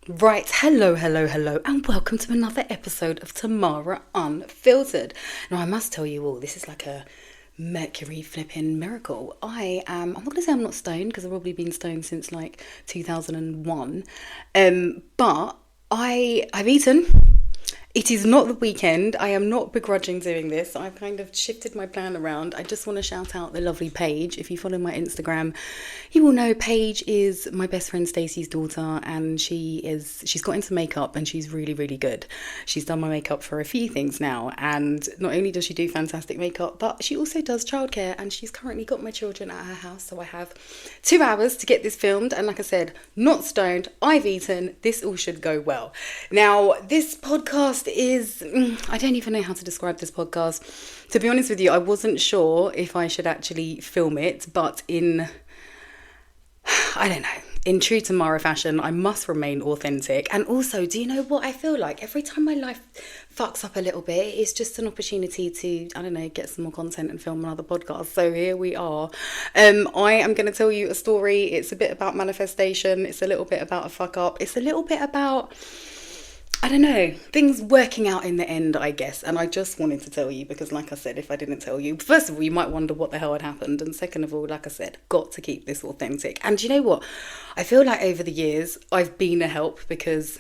Right, hello, and welcome to another episode of Tamara Unfiltered. Now, I must tell you all, this is like a Mercury flipping miracle. I'm not going to say I'm not stoned because I've probably been stoned since like 2001, but I've eaten. It is not the weekend. I am not begrudging doing this. I've kind of shifted my plan around. I just want to shout out the lovely Paige. If you follow my Instagram, you will know Paige is my best friend Stacey's daughter, and she's got into makeup and she's really, really good. She's done my makeup for a few things now, and not only does she do fantastic makeup, but she also does childcare, and she's currently got my children at her house, so I have 2 hours to get this filmed. And like I said, not stoned, I've eaten, this all should go well. Now, this podcast is, I don't even know how to describe this podcast. To be honest with you, I wasn't sure if I should actually film it, but I don't know, in true Tamara fashion, I must remain authentic. And also, do you know what I feel like? Every time my life fucks up a little bit, it's just an opportunity to, I don't know, get some more content and film another podcast. So here we are. I am going to tell you a story. It's a bit about manifestation. It's a little bit about a fuck up. It's a little bit about, I don't know, things working out in the end, I guess. And I just wanted to tell you because, like I said, if I didn't tell you, first of all, you might wonder what the hell had happened. And second of all, like I said, got to keep this authentic. And you know what? I feel like over the years, I've been a help because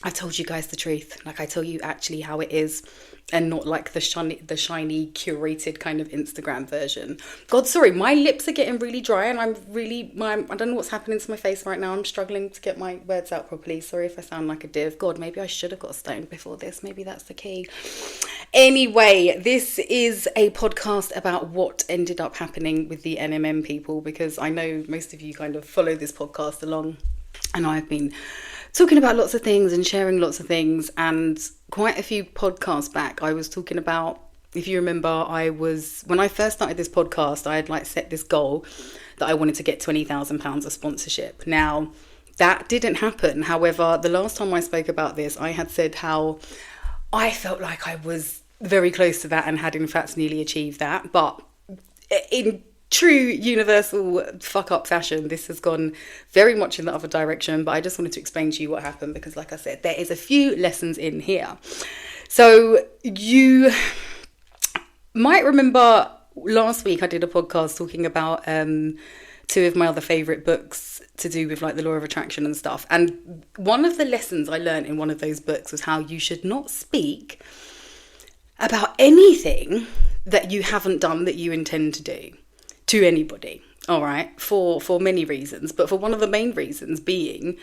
I told you guys the truth. Like, I tell you actually how it is, and not like the shiny curated kind of Instagram version. God, sorry, my lips are getting really dry, and I don't know what's happening to my face right now. I'm struggling to get my words out properly. Sorry if I sound like a div. God, maybe I should have got stoned before this. Maybe that's the key. Anyway, this is a podcast about what ended up happening with the NMM people, because I know most of you kind of follow this podcast along, and I've been talking about lots of things and sharing lots of things. And quite a few podcasts back, I was talking about, if you remember, when I first started this podcast, I had like set this goal that I wanted to get £20,000 of sponsorship. Now, that didn't happen. However, the last time I spoke about this, I had said how I felt like I was very close to that and had in fact nearly achieved that. But in true universal fuck up fashion, this has gone very much in the other direction. But I just wanted to explain to you what happened because, like I said, there is a few lessons in here. So you might remember last week I did a podcast talking about two of my other favourite books to do with like the law of attraction and stuff. And one of the lessons I learned in one of those books was how you should not speak about anything that you haven't done that you intend to do to anybody, all right, for many reasons. But for one of the main reasons being,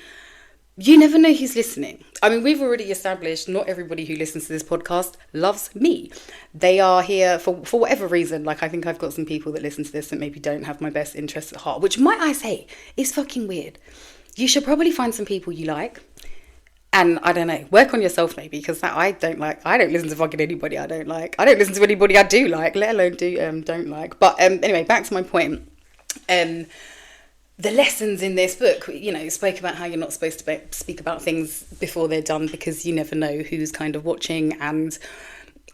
you never know who's listening. I mean, we've already established not everybody who listens to this podcast loves me. They are here for whatever reason. Like, I think I've got some people that listen to this that maybe don't have my best interests at heart, which, might I say, is fucking weird. You should probably find some people you like. And I don't know, work on yourself maybe, because I don't listen to fucking anybody I don't like. I don't listen to anybody I do like, let alone don't like. But anyway, back to my point. The lessons in this book, you know, spoke about how you're not supposed to speak about things before they're done because you never know who's kind of watching. And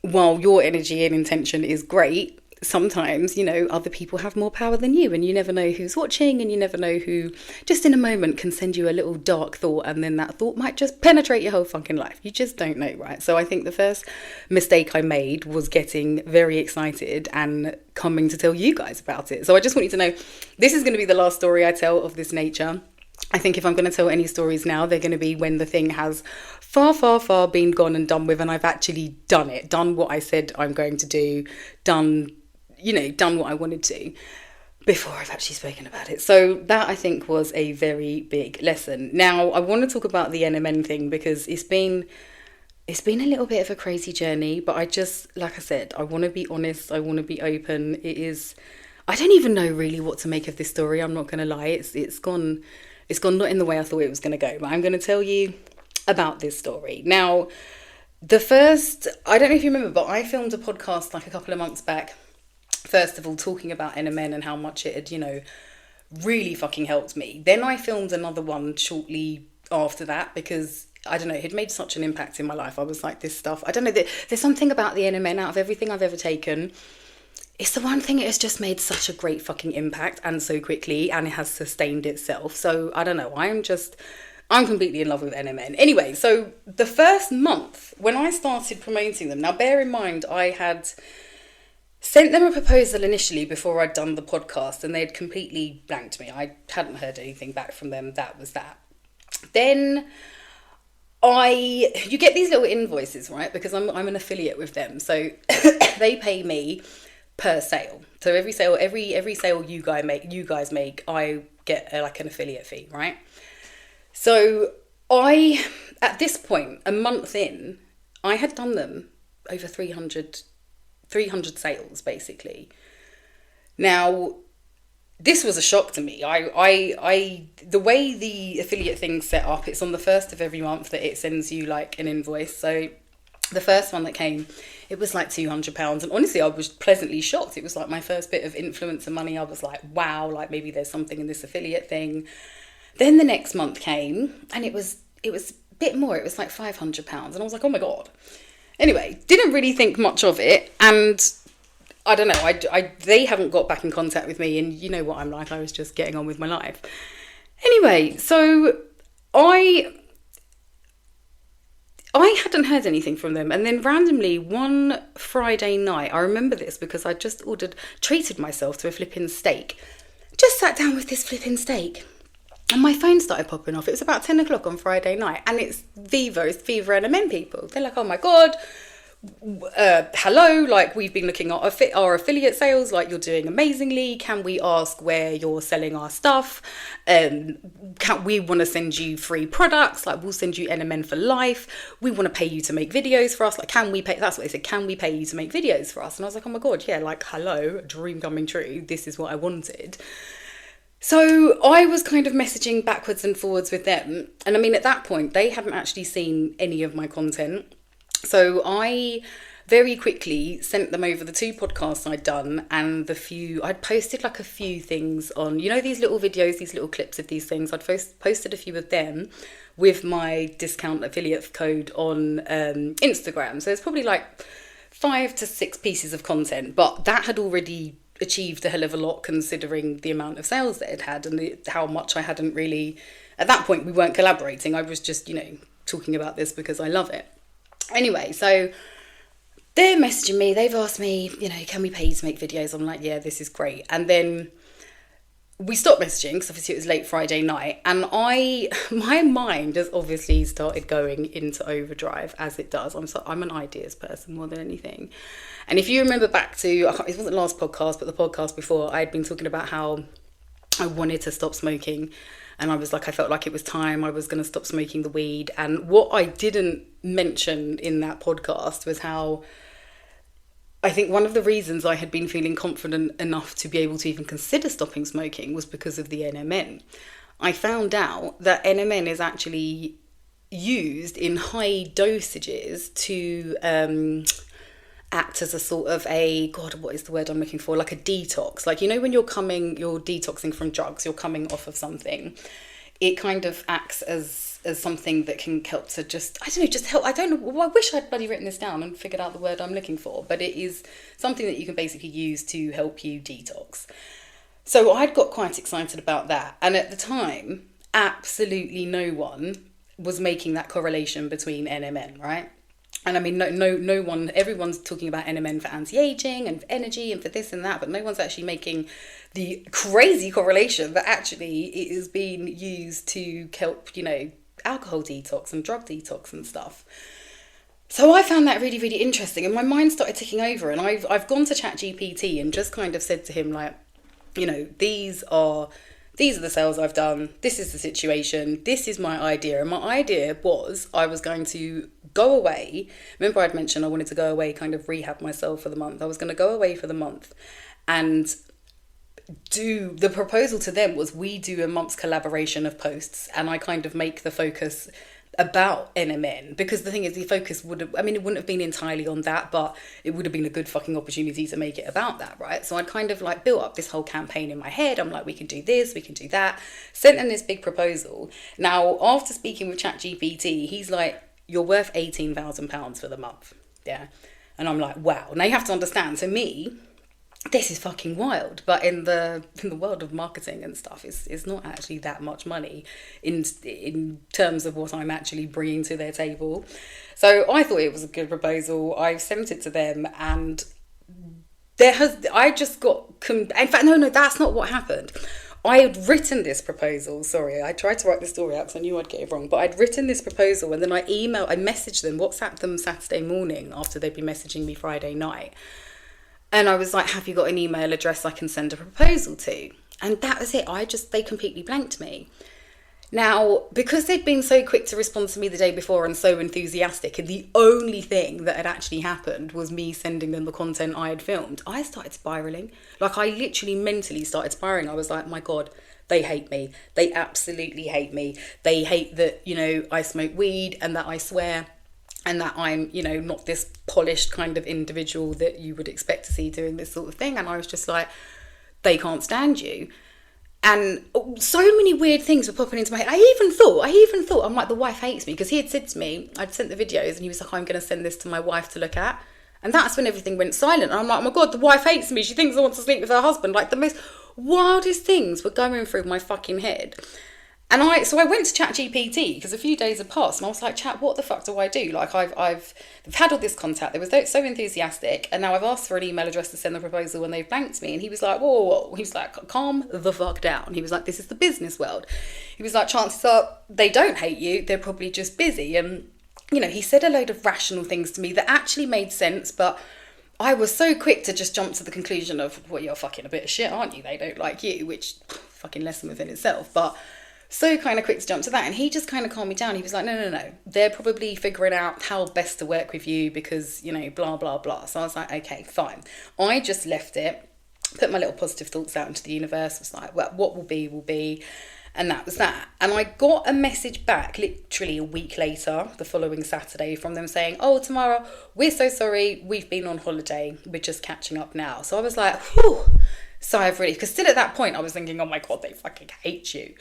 while your energy and intention is great, sometimes, you know, other people have more power than you, and you never know who's watching, and you never know who just in a moment can send you a little dark thought, and then that thought might just penetrate your whole fucking life. You just don't know, right? So I think the first mistake I made was getting very excited and coming to tell you guys about it. So I just want you to know, this is going to be the last story I tell of this nature. I think if I'm going to tell any stories now, they're going to be when the thing has far been gone and done with, and I've actually done what I said I'm going to do, done what I wanted to before I've actually spoken about it. So that, I think, was a very big lesson. Now, I want to talk about the NMN thing because it's been a little bit of a crazy journey, but I just, like I said, I want to be honest. I want to be open. I don't even know really what to make of this story. I'm not going to lie. It's gone not in the way I thought it was going to go, but I'm going to tell you about this story. Now, I don't know if you remember, but I filmed a podcast like a couple of months back. First of all, talking about NMN and how much it had, you know, really fucking helped me. Then I filmed another one shortly after that because, I don't know, it had made such an impact in my life. I was like, this stuff, I don't know, there's something about the NMN out of everything I've ever taken. It's the one thing it has just made such a great fucking impact, and so quickly, and it has sustained itself. So, I don't know, I'm just I'm completely in love with NMN. Anyway, so the first month when I started promoting them, now bear in mind I had sent them a proposal initially before I'd done the podcast, and they'd completely blanked me. I hadn't heard anything back from them. That was that. Then you get these little invoices, right? Because I'm an affiliate with them. So they pay me per sale. So every sale you guys make, I get like an affiliate fee, right? So at this point, a month in, I had done them over 300 sales, basically. Now, this was a shock to me. The way the affiliate thing's set up, it's on the first of every month that it sends you like an invoice. So the first one that came, it was like £200. And honestly, I was pleasantly shocked. It was like my first bit of influencer money. I was like, wow, like maybe there's something in this affiliate thing. Then the next month came and it was a bit more. It was like £500. And I was like, oh my God. Anyway, didn't really think much of it. And I don't know, they haven't got back in contact with me, and you know what I'm like, I was just getting on with my life. Anyway, so I hadn't heard anything from them, and then randomly one Friday night, I remember this because I just treated myself to a flipping steak. Just sat down with this flipping steak, and my phone started popping off. It was about 10 o'clock on Friday night, and it's Viva NMN people. They're like, oh my God, hello, like we've been looking at our affiliate sales, like you're doing amazingly. Can we ask where you're selling our stuff? We want to send you free products, like we'll send you NMN for life. We want to pay you to make videos for us. Like, can we pay? That's what they said. Can we pay you to make videos for us? And I was like, oh my God, yeah, like hello, dream coming true. This is what I wanted. So I was kind of messaging backwards and forwards with them. And I mean, at that point, they hadn't actually seen any of my content. So I very quickly sent them over the 2 podcasts I'd done and I'd posted like a few things on, you know, these little videos, these little clips of these things. I'd posted a few of them with my discount affiliate code on Instagram. So it's probably like 5 to 6 pieces of content, but that had already achieved a hell of a lot considering the amount of sales that it had and how much I hadn't really, at that point we weren't collaborating. I was just, you know, talking about this because I love it. Anyway, so they're messaging me. They've asked me, you know, can we pay you to make videos? I'm like, yeah, this is great. And then we stopped messaging because obviously it was late Friday night. And my mind has obviously started going into overdrive as it does. I'm an ideas person more than anything. And if you remember back to, it wasn't the last podcast, but the podcast before, I had been talking about how I wanted to stop smoking. And I was like, I felt like it was time. I was going to stop smoking the weed. And what I didn't mention in that podcast was how I think one of the reasons I had been feeling confident enough to be able to even consider stopping smoking was because of the NMN. I found out that NMN is actually used in high dosages to act as a sort of what is the word I'm looking for? Like a detox. Like, you know, when you're detoxing from drugs, you're coming off of something. It kind of acts as something that can help to help. I don't know. I wish I'd bloody written this down and figured out the word I'm looking for. But it is something that you can basically use to help you detox. So I'd got quite excited about that. And at the time, absolutely no one was making that correlation between NMN, right? And I mean, no one, everyone's talking about NMN for anti-aging and for energy and for this and that, but no one's actually making the crazy correlation that actually it is being used to help, you know, alcohol detox and drug detox and stuff. So I found that really, really interesting, and my mind started ticking over, and I've gone to ChatGPT and just kind of said to him, like, you know, these are the sales I've done, this is the situation, this is my idea. And my idea was I was going to go away. Remember I'd mentioned I wanted to go away, kind of rehab myself for the month. I was going to go away for the month and the proposal to them was we do a month's collaboration of posts, and I kind of make the focus about NMN, because the thing is, the focus it wouldn't have been entirely on that, but it would have been a good fucking opportunity to make it about that, right? So I'd kind of like built up this whole campaign in my head. I'm like, we can do this, we can do that. Sent them this big proposal. Now, after speaking with ChatGPT, he's like, you're worth £18,000 for the month. Yeah. And I'm like, wow. Now you have to understand, so me, this is fucking wild. But in the world of marketing and stuff, it's not actually that much money in terms of what I'm actually bringing to their table. So I thought it was a good proposal. I've sent it to them, and I just got, in fact, no, that's not what happened. I had written this proposal, sorry, I tried to write the story out because I knew I'd get it wrong, but I'd written this proposal, and then I messaged them, WhatsApped them Saturday morning after they'd been messaging me Friday night. And I was like, have you got an email address I can send a proposal to? And that was it. They completely blanked me. Now, because they'd been so quick to respond to me the day before and so enthusiastic, and the only thing that had actually happened was me sending them the content I had filmed, I started spiraling. Like, I literally mentally started spiraling. I was like, my God, they hate me. They absolutely hate me. They hate that, I smoke weed and that I swear and that I'm, not this polished kind of individual that you would expect to see doing this sort of thing. And I was just like, they can't stand you. And so many weird things were popping into my head. I even thought, I'm like, the wife hates me, because he had said to me, I'd sent the videos and he was like, I'm going to send this to my wife to look at. And that's when everything went silent. And I'm like, oh my God, the wife hates me. She thinks I want to sleep with her husband. Like, the most wildest things were going through my fucking head. And so I went to ChatGPT, because a few days had passed, and I was like, Chat, what the fuck do I do? Like, I've had all this contact. They were so enthusiastic, and now I've asked for an email address to send the proposal, and they've blanked me. And he was like, whoa. He was like, calm the fuck down. He was like, this is the business world. He was like, chances are they don't hate you. They're probably just busy. And, he said a load of rational things to me that actually made sense, but I was so quick to just jump to the conclusion of, well, you're fucking a bit of shit, aren't you? They don't like you, which fucking lesson within itself. But so kind of quick to jump to that. And he just kind of calmed me down. He was like, no. They're probably figuring out how best to work with you because, blah, blah, blah. So I was like, okay, fine. I just left it, put my little positive thoughts out into the universe. Was like, well, what will be, will be. And that was that. And I got a message back literally a week later, the following Saturday, from them saying, oh, Tamara, we're so sorry. We've been on holiday. We're just catching up now. So I was like, whew, sigh of relief. Because still at that point, I was thinking, oh my God, they fucking hate you.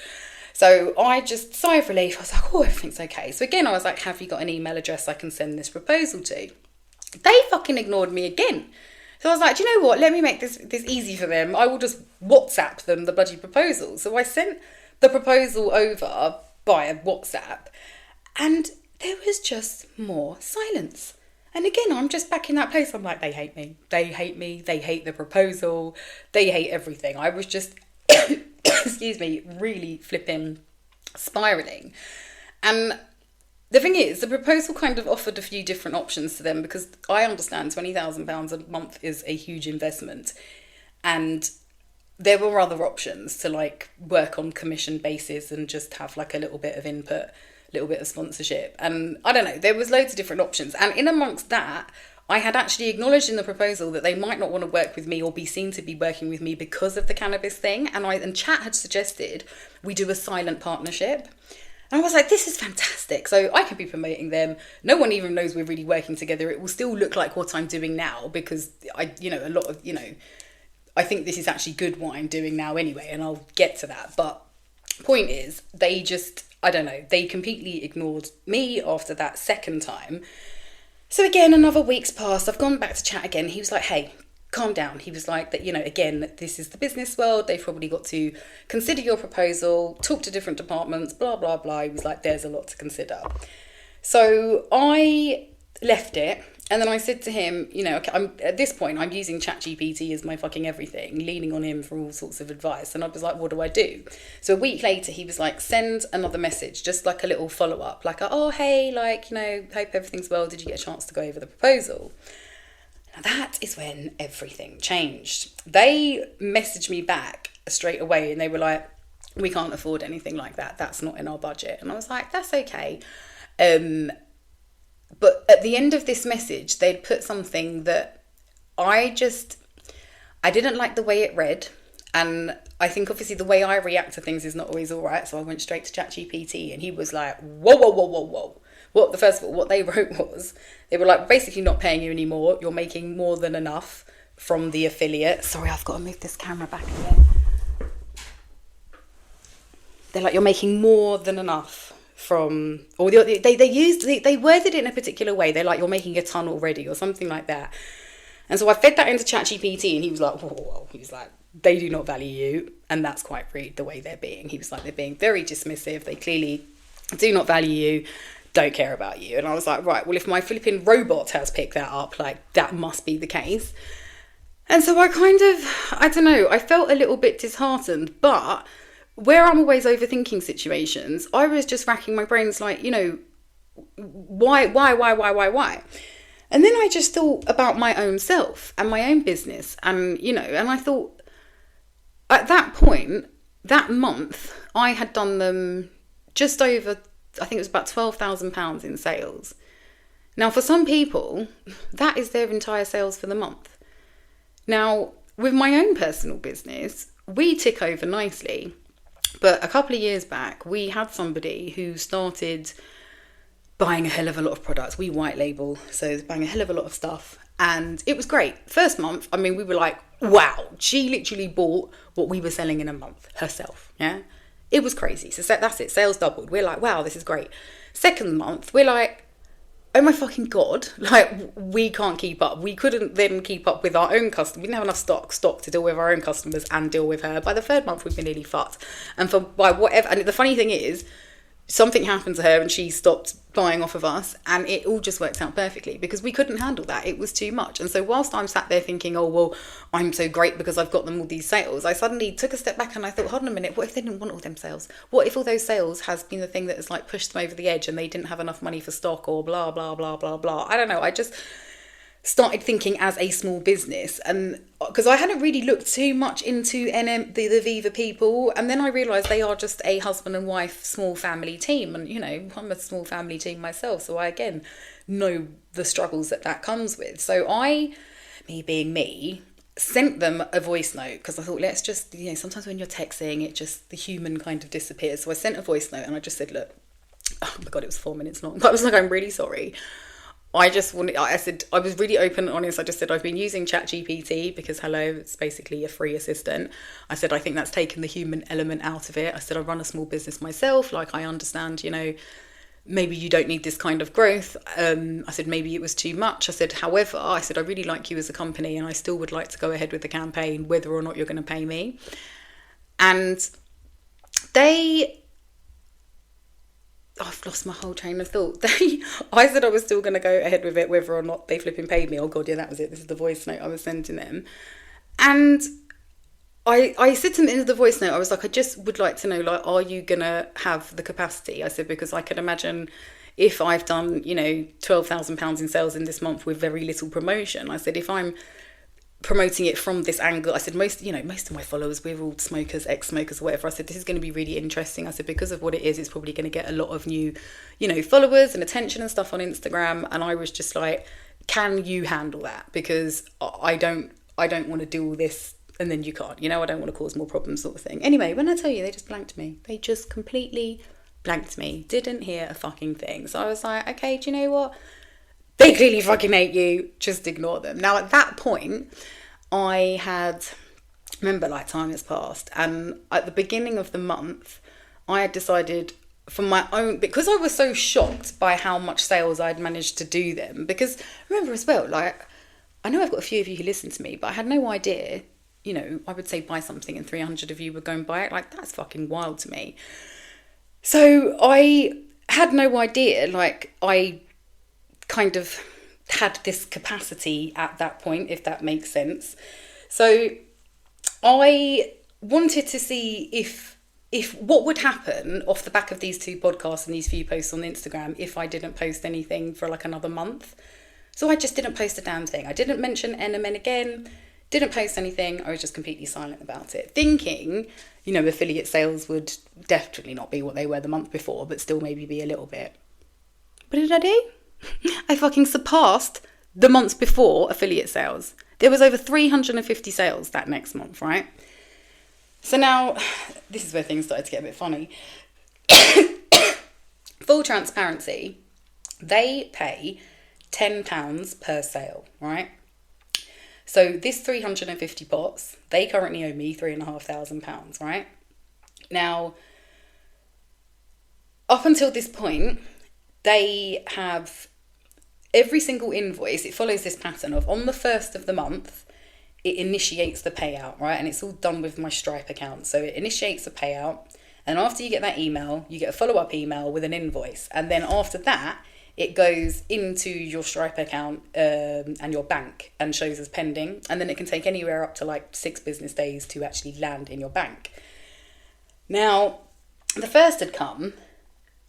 So I just, sigh of relief, I was like, oh, everything's okay. So again, I was like, have you got an email address I can send this proposal to? They fucking ignored me again. So I was like, do you know what? Let me make this easy for them. I will just WhatsApp them the bloody proposal. So I sent the proposal over via WhatsApp, and there was just more silence. And again, I'm just back in that place. I'm like, they hate me. They hate me. They hate the proposal. They hate everything. I was just... excuse me, really flipping spiraling. And the thing is, the proposal kind of offered a few different options to them, because I understand £20,000 a month is a huge investment, and there were other options to like work on commission basis and just have like a little bit of input, a little bit of sponsorship, and I don't know, there was loads of different options. And in amongst that, I had actually acknowledged in the proposal that they might not want to work with me or be seen to be working with me because of the cannabis thing. And Chat had suggested we do a silent partnership. And I was like, this is fantastic. So I can be promoting them. No one even knows we're really working together. It will still look like what I'm doing now, because I think this is actually good what I'm doing now anyway, and I'll get to that. But point is, they just, I don't know, they completely ignored me after that second time. So again, another week's passed. I've gone back to Chat again. He was like, hey, calm down. He was like, that, again, this is the business world. They've probably got to consider your proposal, talk to different departments, blah, blah, blah. He was like, there's a lot to consider. So I left it. And then I said to him, okay, at this point, I'm using ChatGPT as my fucking everything, leaning on him for all sorts of advice. And I was like, what do I do? So a week later, he was like, send another message, just like a little follow-up, like, oh, hey, hope everything's well. Did you get a chance to go over the proposal? Now that is when everything changed. They messaged me back straight away, and they were like, we can't afford anything like that. That's not in our budget. And I was like, that's okay. But at the end of this message, they'd put something that I didn't like the way it read. And I think obviously the way I react to things is not always all right. So I went straight to ChatGPT, and he was like, whoa. First of all, what they wrote was, they were like, basically not paying you anymore. You're making more than enough from the affiliate. Sorry, I've got to move this camera back again. They're like, you're making more than enough from, or they worded it in a particular way. They're like, you're making a ton already, or something like that. And so I fed that into ChatGPT, and he was like, whoa, whoa, whoa. He was like, they do not value you, and that's quite rude the way they're being. He was like, they're being very dismissive. They clearly do not value you, don't care about you. And I was like, right, well, if my flipping robot has picked that up, like, that must be the case. And so I kind of, I don't know, I felt a little bit disheartened, but where I'm always overthinking situations, I was just racking my brains like, you know, why? And then I just thought about my own self and my own business. And, you know, and I thought at that point, that month, I had done them just over, I think it was about £12,000 in sales. Now, for some people, that is their entire sales for the month. Now, with my own personal business, we tick over nicely. But a couple of years back, we had somebody who started buying a hell of a lot of products. We white label, so buying a hell of a lot of stuff. And it was great. First month, I mean, we were like, wow, she literally bought what we were selling in a month herself. Yeah, it was crazy. So that's it. Sales doubled. We're like, wow, this is great. Second month, we're like, oh my fucking God, like, we can't keep up. We couldn't then keep up with our own customers. We didn't have enough stock to deal with our own customers and deal with her. By the third month, we've been nearly fucked. And by whatever, and the funny thing is, something happened to her and she stopped buying off of us, and it all just worked out perfectly because we couldn't handle that. It was too much. And so whilst I'm sat there thinking, oh, well, I'm so great because I've got them all these sales, I suddenly took a step back and I thought, hold on a minute, what if they didn't want all them sales? What if all those sales has been the thing that has like pushed them over the edge and they didn't have enough money for stock or blah, blah, blah, blah, blah. I don't know. I just started thinking as a small business, and because I hadn't really looked too much into the Viva people, and then I realised they are just a husband and wife small family team, and you know, I'm a small family team myself, so I again know the struggles that comes with. So me being me, sent them a voice note because I thought, let's just, you know, sometimes when you're texting, it just, the human kind of disappears. So I sent a voice note and I just said, look, oh my God, it was 4 minutes long, but I was like, I'm really sorry. I said, I was really open and honest. I just said, I've been using ChatGPT because, hello, it's basically a free assistant. I said, I think that's taken the human element out of it. I said, I run a small business myself. Like, I understand, you know, maybe you don't need this kind of growth. I said, maybe it was too much. I said, however, I said, I really like you as a company and I still would like to go ahead with the campaign, whether or not you're going to pay me. And I've lost my whole train of thought. I said I was still going to go ahead with it, whether or not they flipping paid me. Oh God, yeah, that was it. This is the voice note I was sending them. And I said to them in the voice note, I was like, I just would like to know, like, are you going to have the capacity? I said, because I could imagine if I've done, you know, £12,000 in sales in this month with very little promotion. I said, if I'm promoting it from this angle, I said, most of my followers, we're all smokers, ex-smokers, or whatever. I said, this is going to be really interesting. I said, because of what it is, it's probably going to get a lot of new, you know, followers and attention and stuff on Instagram. And I was just like, can you handle that? Because I don't want to do all this and then you can't, you know, I don't want to cause more problems, sort of thing. Anyway, when I tell you, they just blanked me. They just completely blanked me. Didn't hear a fucking thing. So I was like, okay, do you know what? They clearly fucking hate you. Just ignore them. Now, at that point, remember, like, time has passed. And at the beginning of the month, I had decided for my own, because I was so shocked by how much sales I'd managed to do them. Because remember as well, like, I know I've got a few of you who listen to me, but I had no idea, you know, I would say buy something and 300 of you would go and buy it. Like, that's fucking wild to me. So I had no idea, like, I kind of had this capacity at that point, if that makes sense. So I wanted to see if what would happen off the back of these 2 podcasts and these few posts on Instagram if I didn't post anything for like another month. So I just didn't post a damn thing. I didn't mention NMN again, didn't post anything. I was just completely silent about it, thinking, you know, affiliate sales would definitely not be what they were the month before, but still maybe be a little bit. What did I do? I fucking surpassed the months before affiliate sales. There was over 350 sales that next month, right? So now, this is where things started to get a bit funny. Full transparency, they pay £10 per sale, right? So this 350 pots, they currently owe me £3,500, right? Now, up until this point, they have every single invoice, it follows this pattern of on the 1st of the month, it initiates the payout, right? And it's all done with my Stripe account. So it initiates the payout. And after you get that email, you get a follow-up email with an invoice. And then after that, it goes into your Stripe account and your bank and shows as pending. And then it can take anywhere up to like 6 business days to actually land in your bank. Now, the first had come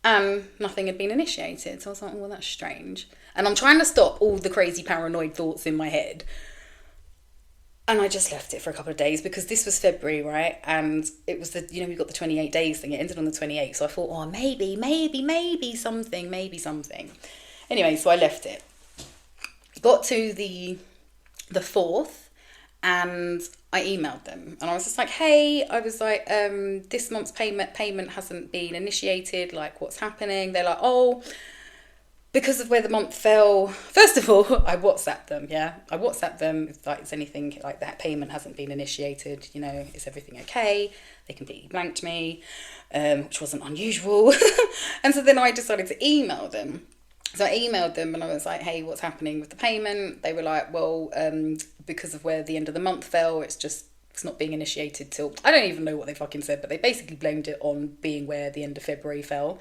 and nothing had been initiated. So I was like, well, that's strange. And I'm trying to stop all the crazy paranoid thoughts in my head. And I just left it for a couple of days because this was February, right? And it was we got the 28 days thing. It ended on the 28th. So I thought, oh, maybe something. Anyway, so I left it. Got to the 4th and I emailed them. And I was just like, hey, this month's payment hasn't been initiated. Like, what's happening? They're like, oh, because of where the month fell. First of all, I WhatsApped them, I WhatsApped them if it's anything like that payment hasn't been initiated, is everything okay? They completely blanked me, which wasn't unusual. And so then I decided to email them. So I emailed them and I was like, hey, what's happening with the payment? They were like, well, because of where the end of the month fell, it's not being initiated till, I don't even know what they fucking said, but they basically blamed it on being where the end of February fell.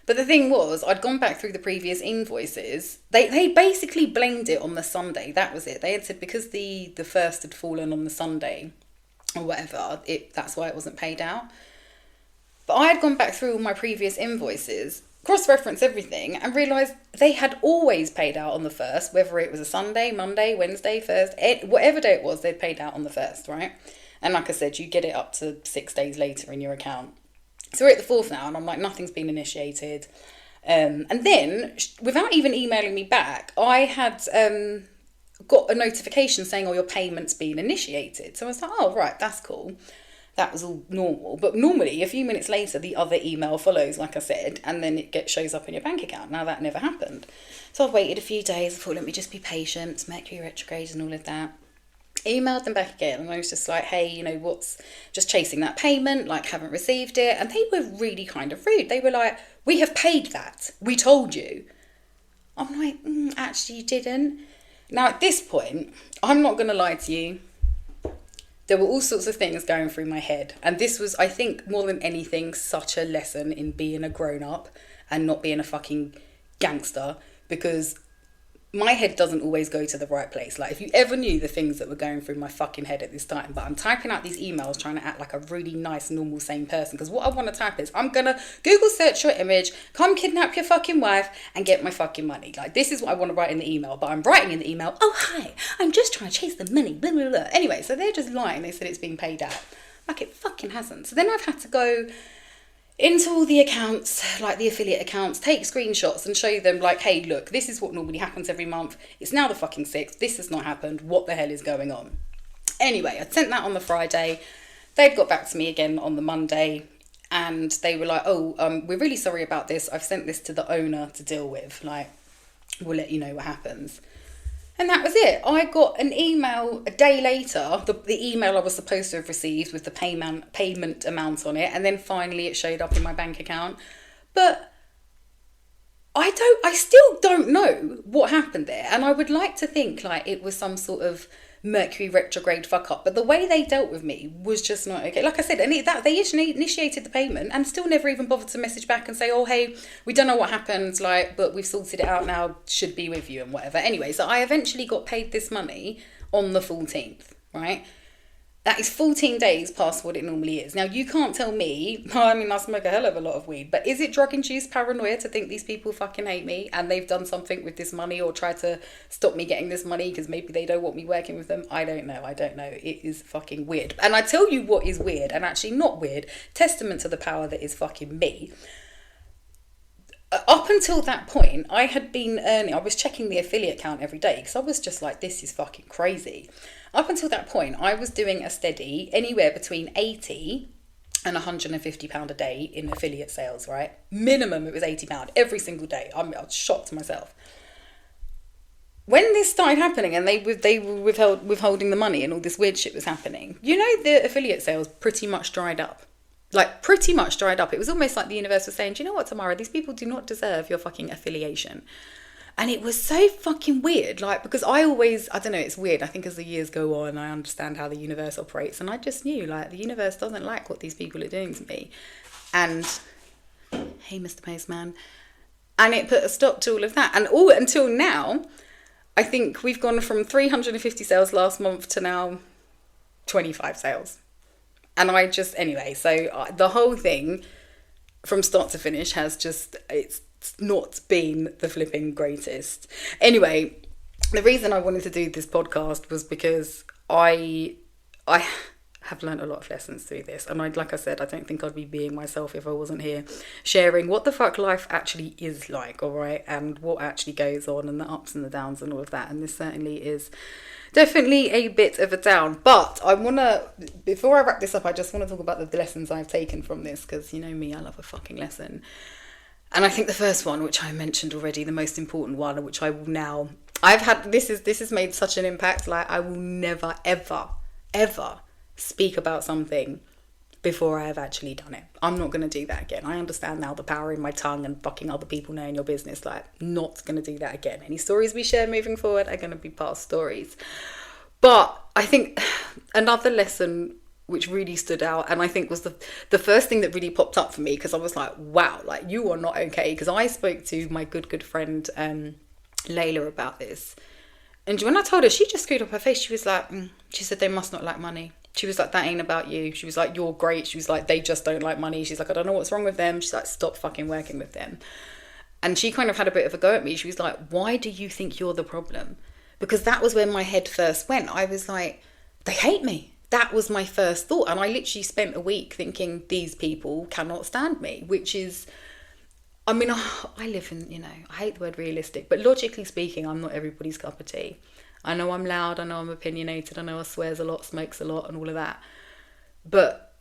But the thing was, I'd gone back through the previous invoices. They basically blamed it on the Sunday. That was it. They had said because the first had fallen on the Sunday or whatever, that's why it wasn't paid out. But I had gone back through all my previous invoices, cross-referenced everything, and realised they had always paid out on the 1st, whether it was a Sunday, Monday, Wednesday, Thursday, whatever day it was, they'd paid out on the 1st, right? And like I said, you get it up to 6 days later in your account. So we're at the 4th now, and I'm like, nothing's been initiated. And then, without even emailing me back, I had got a notification saying, oh, your payment's been initiated. So I was like, oh, right, that's cool. That was all normal. But normally, a few minutes later, the other email follows, like I said, and then it shows up in your bank account. Now, that never happened. So I waited a few days. I thought, let me just be patient. It's Mercury retrograde and all of that. Emailed them back again and I was just like, hey, what's just chasing that payment, like haven't received it. And they were really kind of rude. They were like, we have paid that, we told you. I'm like, actually you didn't. Now at this point, I'm not gonna lie to you, there were all sorts of things going through my head, and this was, I think, more than anything, such a lesson in being a grown-up and not being a fucking gangster, because my head doesn't always go to the right place. Like, if you ever knew the things that were going through my fucking head at this time, but I'm typing out these emails trying to act like a really nice, normal, sane person, because what I want to type is, I'm gonna Google search your image, come kidnap your fucking wife, and get my fucking money. Like, this is what I want to write in the email, but I'm writing in the email, oh, hi, I'm just trying to chase the money, blah, blah, blah. Anyway, so they're just lying. They said it's being paid out. Like, it fucking hasn't. So then I've had to go into all the accounts, like the affiliate accounts, take screenshots and show them like, hey, look, this is what normally happens every month. It's now the fucking 6th. This has not happened. What the hell is going on? Anyway, I sent that on the Friday. They'd got back to me again on the Monday and they were like, oh, we're really sorry about this. I've sent this to the owner to deal with. Like, we'll let you know what happens. And that was it. I got an email a day later, the email I was supposed to have received with the payment amount on it, and then finally it showed up in my bank account. But I still don't know what happened there. And I would like to think like it was some sort of Mercury retrograde fuck up, but the way they dealt with me was just not okay. Like I said, and they initiated the payment and still never even bothered to message back and say, oh, hey, we don't know what happened, like, but we've sorted it out now, should be with you and whatever. Anyway, so I eventually got paid this money on the 14th, right? That is 14 days past what it normally is. Now, you can't tell me, I mean, I smoke a hell of a lot of weed, but is it drug-induced paranoia to think these people fucking hate me and they've done something with this money or tried to stop me getting this money because maybe they don't want me working with them? I don't know. It is fucking weird. And I tell you what is weird, and actually not weird, testament to the power that is fucking me. Up until that point, I had been earning, I was checking the affiliate count every day because I was just like, this is fucking crazy. Up until that point, I was doing a steady anywhere between 80 and £150 a day in affiliate sales, right? Minimum, it was £80 every single day. I was shocked myself. When this started happening and they were withholding the money and all this weird shit was happening, the affiliate sales pretty much dried up. Like, pretty much dried up. It was almost like the universe was saying, do you know what, Tamara? These people do not deserve your fucking affiliation. And it was so fucking weird, like, because I don't know, it's weird. I think as the years go on, I understand how the universe operates. And I just knew, like, the universe doesn't like what these people are doing to me. And, hey, Mr. Postman. And it put a stop to all of that. And all until now, I think we've gone from 350 sales last month to now 25 sales. And anyway, so the whole thing from start to finish it's not been the flipping greatest. Anyway, the reason I wanted to do this podcast was because I have learned a lot of lessons through this. And like I said, I don't think I'd be being myself if I wasn't here sharing what the fuck life actually is like, all right? And what actually goes on and the ups and the downs and all of that. And this certainly is definitely a bit of a down. But before I wrap this up, I just want to talk about the lessons I've taken from this, because you know me, I love a fucking lesson. And I think the first one, which I mentioned already, the most important one, which I will now, this has made such an impact. Like, I will never, ever, ever speak about something before I have actually done it. I'm not going to do that again. I understand now the power in my tongue and fucking other people knowing your business. Like, not going to do that again. Any stories we share moving forward are going to be past stories. But I think another lesson which really stood out, and I think was the first thing that really popped up for me, because I was like, wow, like, you are not okay. Because I spoke to my good friend Layla about this, and when I told her, she just screwed up her face. She was like, she said, they must not like money. She was like, that ain't about you. She was like, you're great. She was like, they just don't like money. She's like, I don't know what's wrong with them. She's like, stop fucking working with them. And she kind of had a bit of a go at me. She was like, why do you think you're the problem? Because that was when my head first went. I was like, they hate me. That was my first thought. And I literally spent a week thinking, these people cannot stand me, which is, I mean, I live in, I hate the word realistic, but logically speaking, I'm not everybody's cup of tea. I know I'm loud, I know I'm opinionated, I know I swears a lot, smokes a lot and all of that. But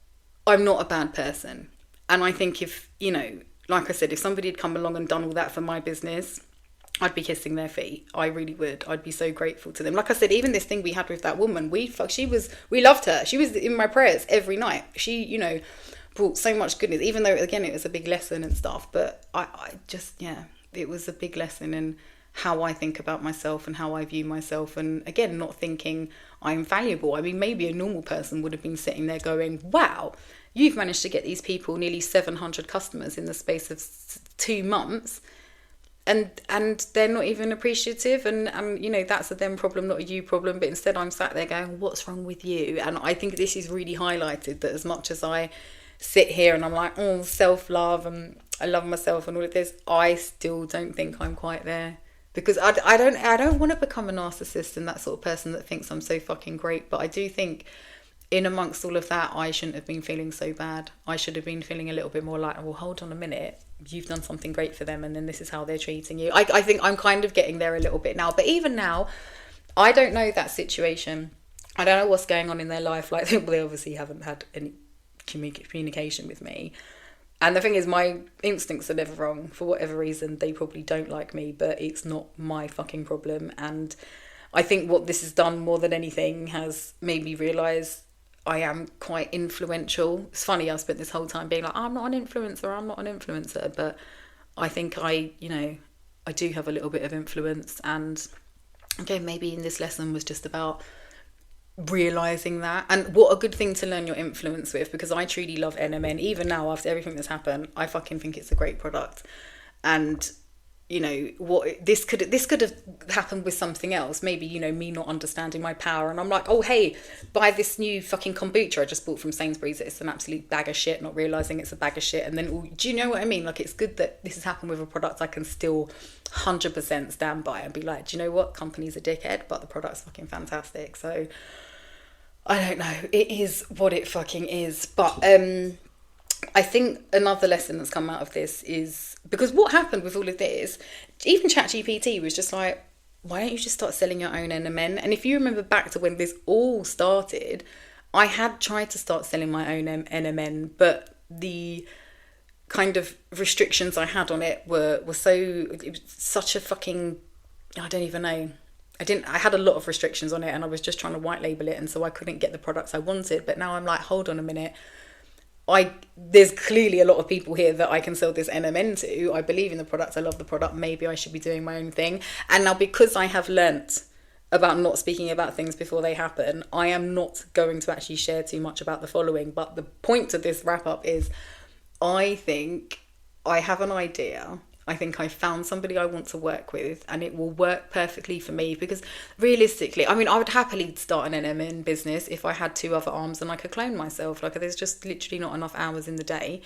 I'm not a bad person. And I think if, like I said, if somebody had come along and done all that for my business, I'd be kissing their feet. I really would. I'd be so grateful to them. Like I said, even this thing we had with that woman, we loved her. She was in my prayers every night. She, brought so much goodness, even though, again, it was a big lesson and stuff. But it was a big lesson in how I think about myself and how I view myself. And again, not thinking I'm valuable. I mean, maybe a normal person would have been sitting there going, wow, you've managed to get these people nearly 700 customers in the space of 2 months. And they're not even appreciative, and that's a them problem, not a you problem. But instead I'm sat there going, what's wrong with you? And I think this is really highlighted, that as much as I sit here and I'm like, oh, self-love and I love myself and all of this, I still don't think I'm quite there. Because I don't want to become a narcissist and that sort of person that thinks I'm so fucking great. But I do think in amongst all of that, I shouldn't have been feeling so bad. I should have been feeling a little bit more like, well, hold on a minute, you've done something great for them and then this is how they're treating you. I think I'm kind of getting there a little bit now. But even now, I don't know that situation. I don't know what's going on in their life. Like, well, they obviously haven't had any communication with me. And the thing is, my instincts are never wrong. For whatever reason, they probably don't like me, but it's not my fucking problem. And I think what this has done more than anything has made me realise I am quite influential. It's funny, I've spent this whole time being like, I'm not an influencer. But I think I do have a little bit of influence. And again, maybe in this lesson was just about realising that. And what a good thing to learn your influence with, because I truly love NMN. Even now, after everything that's happened, I fucking think it's a great product. And what this could have happened with something else, maybe me not understanding my power, and I'm like, oh hey, buy this new fucking kombucha I just bought from Sainsbury's, it's an absolute bag of shit, not realising it's a bag of shit. And then, do you know what I mean? Like, it's good that this has happened with a product I can still 100% stand by and be like, do you know what, company's a dickhead, but the product's fucking fantastic. So I don't know, it is what it fucking is. But I think another lesson that's come out of this is, because what happened with all of this, even ChatGPT was just like, why don't you just start selling your own NMN? And if you remember back to when this all started, I had tried to start selling my own NMN, but the kind of restrictions I had on it were so, it was such a fucking, I don't even know. I had a lot of restrictions on it, and I was just trying to white label it, and so I couldn't get the products I wanted. But now I'm like, hold on a minute. there's clearly a lot of people here that I can sell this NMN to. I believe in the product. I love the product. Maybe I should be doing my own thing. And now, because I have learnt about not speaking about things before they happen, I am not going to actually share too much about the following. But the point of this wrap up is, I think I have an idea. I think I found somebody I want to work with, and it will work perfectly for me, because realistically, I mean, I would happily start an NMN business if I had 2 other arms and I could clone myself. Like, there's just literally not enough hours in the day.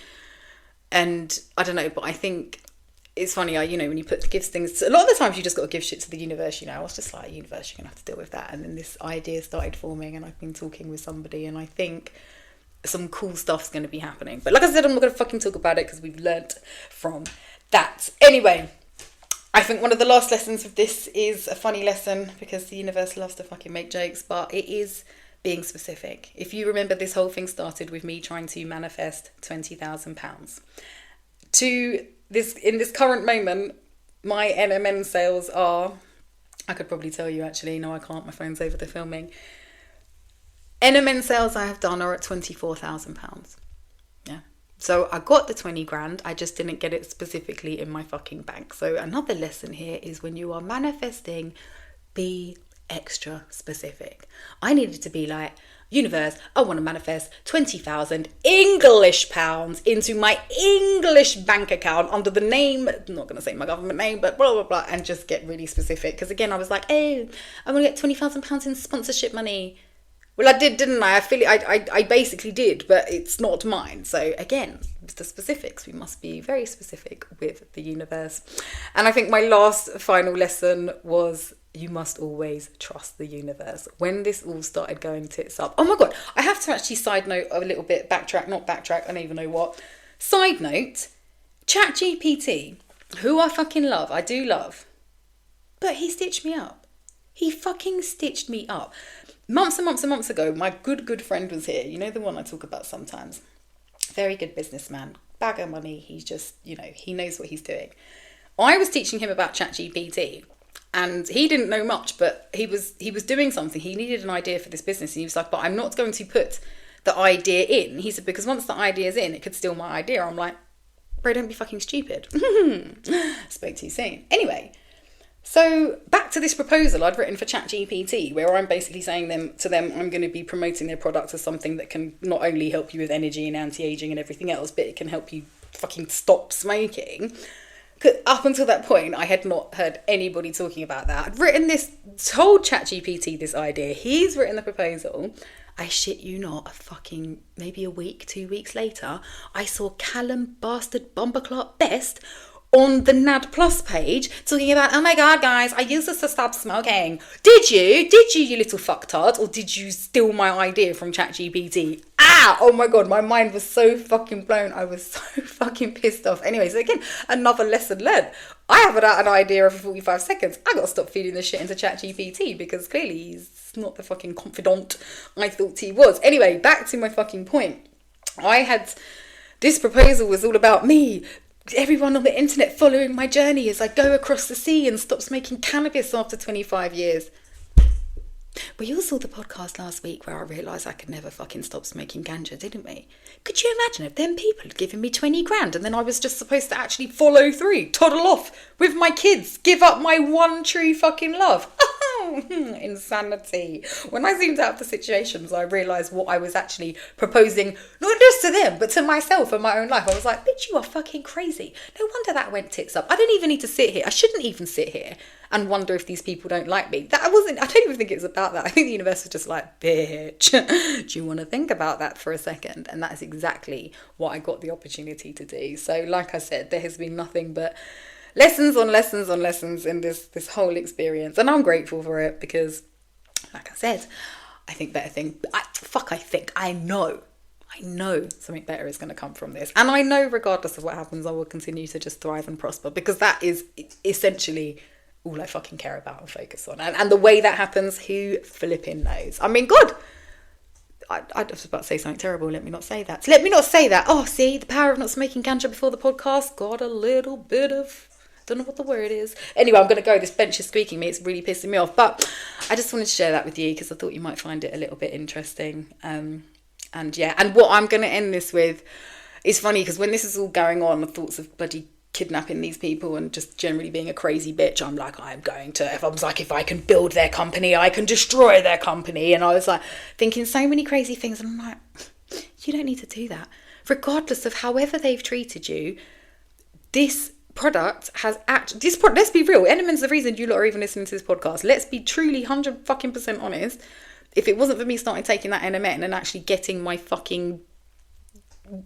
And I don't know, but I think it's funny, when you give things, a lot of the times you just got to give shit to the universe, I was just like, universe, you're going to have to deal with that. And then this idea started forming, and I've been talking with somebody, and I think some cool stuff's going to be happening. But like I said, I'm not going to fucking talk about it, because we've learnt from that. Anyway, I think one of the last lessons of this is a funny lesson, because the universe loves to fucking make jokes, but it is being specific. If you remember, this whole thing started with me trying to manifest £20,000. In this current moment, my NMN sales are, I could probably tell you actually, no I can't, my phone's over the filming. NMN sales I have done are at £24,000. Yeah. So I got the 20 grand, I just didn't get it specifically in my fucking bank. So another lesson here is, when you are manifesting, be extra specific. I needed to be like, universe, I want to manifest 20,000 English pounds into my English bank account under the name, I'm not going to say my government name, but blah, blah, blah, and just get really specific. Because again, I was like, oh, I want to get £20,000 in sponsorship money. Well, I did, didn't I? I basically did, but it's not mine. So again, it's the specifics. We must be very specific with the universe. And I think my last final lesson was, you must always trust the universe. When this all started going tits up, oh my God, I have to actually side note a little bit, backtrack, I don't even know what. Side note, ChatGPT, who I fucking love, I do love, but he stitched me up. He fucking stitched me up. Months and months and months ago, my good friend was here. You know, the one I talk about sometimes. Very good businessman, bag of money. He's just, he knows what he's doing. I was teaching him about ChatGPT, and he didn't know much, but he was doing something. He needed an idea for this business, and he was like, but I'm not going to put the idea in. He said, because once the idea's in, it could steal my idea. I'm like, bro, don't be fucking stupid. Spoke too soon. Anyway, so back to this proposal I'd written for ChatGPT, where I'm basically saying to them, I'm going to be promoting their product as something that can not only help you with energy and anti-aging and everything else, but it can help you fucking stop smoking. Up until that point, I had not heard anybody talking about that. I'd written this, told ChatGPT this idea. He's written the proposal. I shit you not, maybe a week, 2 weeks later, I saw Callum Bastard Bumperclot Best on the NAD Plus page talking about, oh my God, guys, I use this to stop smoking. Did you, you little fucktard? Or did you steal my idea from ChatGPT? Oh my God, my mind was so fucking blown. I was so fucking pissed off. Anyway, so again, another lesson learned. I have an idea every 45 seconds. I got to stop feeding this shit into ChatGPT, because clearly he's not the fucking confidant I thought he was. Anyway, back to my fucking point. This proposal was all about me, everyone on the internet following my journey as I go across the sea and stop smoking cannabis after 25 years. We all saw the podcast last week where I realised I could never fucking stop smoking ganja, didn't we? Could you imagine if them people had given me 20 grand and then I was just supposed to actually follow through, toddle off with my kids, give up my one true fucking love? Insanity. When I zoomed out of the situations, I realised what I was actually proposing, not just to them, but to myself and my own life. I was like, bitch, you are fucking crazy. No wonder that went tits up. I don't even need to sit here. I shouldn't even sit here and wonder if these people don't like me. I don't even think it's about that. I think the universe was just like, bitch, do you want to think about that for a second? And that is exactly what I got the opportunity to do. So like I said, there has been nothing but lessons on lessons on lessons in this whole experience. And I'm grateful for it, because like I said, I know something better is going to come from this. And I know regardless of what happens, I will continue to just thrive and prosper, because that is essentially all I fucking care about and focus on. And the way that happens, who flipping knows? I mean, God, I was about to say something terrible. Let me not say that. Oh, see, the power of not smoking ganja before the podcast got a little bit of, don't know what the word is. Anyway, I'm going to go. This bench is squeaking me. It's really pissing me off. But I just wanted to share that with you, because I thought you might find it a little bit interesting. And yeah, and what I'm going to end this with is funny, because when this is all going on, the thoughts of bloody kidnapping these people and just generally being a crazy bitch, I'm like, if I can build their company, I can destroy their company. And I was like thinking so many crazy things, and I'm like, you don't need to do that. Regardless of however they've treated you, this product has let's be real, Enemans the reason you lot are even listening to this podcast. Let's be truly 100% honest. If it wasn't for me starting taking that NMN and actually getting my fucking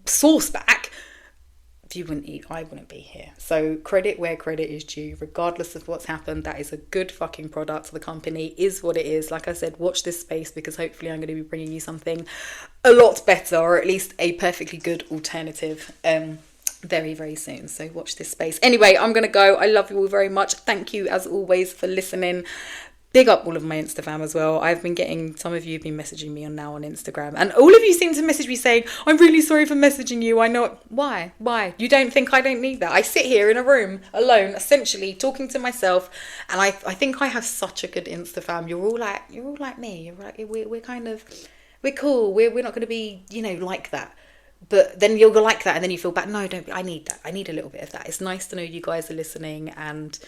source back, I wouldn't be here. So credit where credit is due. Regardless of what's happened, that is a good fucking product. The company is what it is. Like I said, watch this space, because hopefully I'm going to be bringing you something a lot better, or at least a perfectly good alternative very, very soon. So watch this space. Anyway, I'm going to go. I love you all very much. Thank you as always for listening. Big up all of my Insta fam as well. I've been getting, some of you have been messaging me on Instagram, and all of you seem to message me saying, I'm really sorry for messaging you. I know. Why? You don't think I don't need that? I sit here in a room alone, essentially talking to myself, and I think I have such a good Insta fam. You're all like me. You're like, we're cool. We're not going to be, like that. But then you'll go like that, and then you feel bad. No, don't be. I need that. I need a little bit of that. It's nice to know you guys are listening, and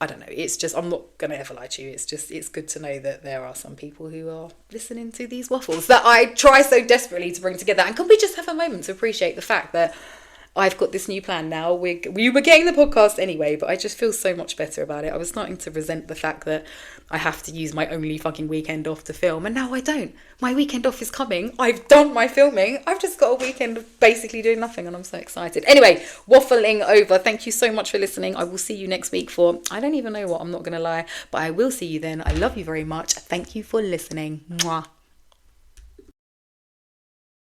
I don't know, it's just, I'm not going to ever lie to you. It's good to know that there are some people who are listening to these waffles that I try so desperately to bring together. And can we just have a moment to appreciate the fact that I've got this new plan now. We were getting the podcast anyway, but I just feel so much better about it. I was starting to resent the fact that I have to use my only fucking weekend off to film, and now I don't. My weekend off is coming. I've done my filming. I've just got a weekend of basically doing nothing, and I'm so excited. Anyway, waffling over. Thank you so much for listening. I will see you next week for, I don't even know what, I'm not going to lie, but I will see you then. I love you very much. Thank you for listening. Mwah.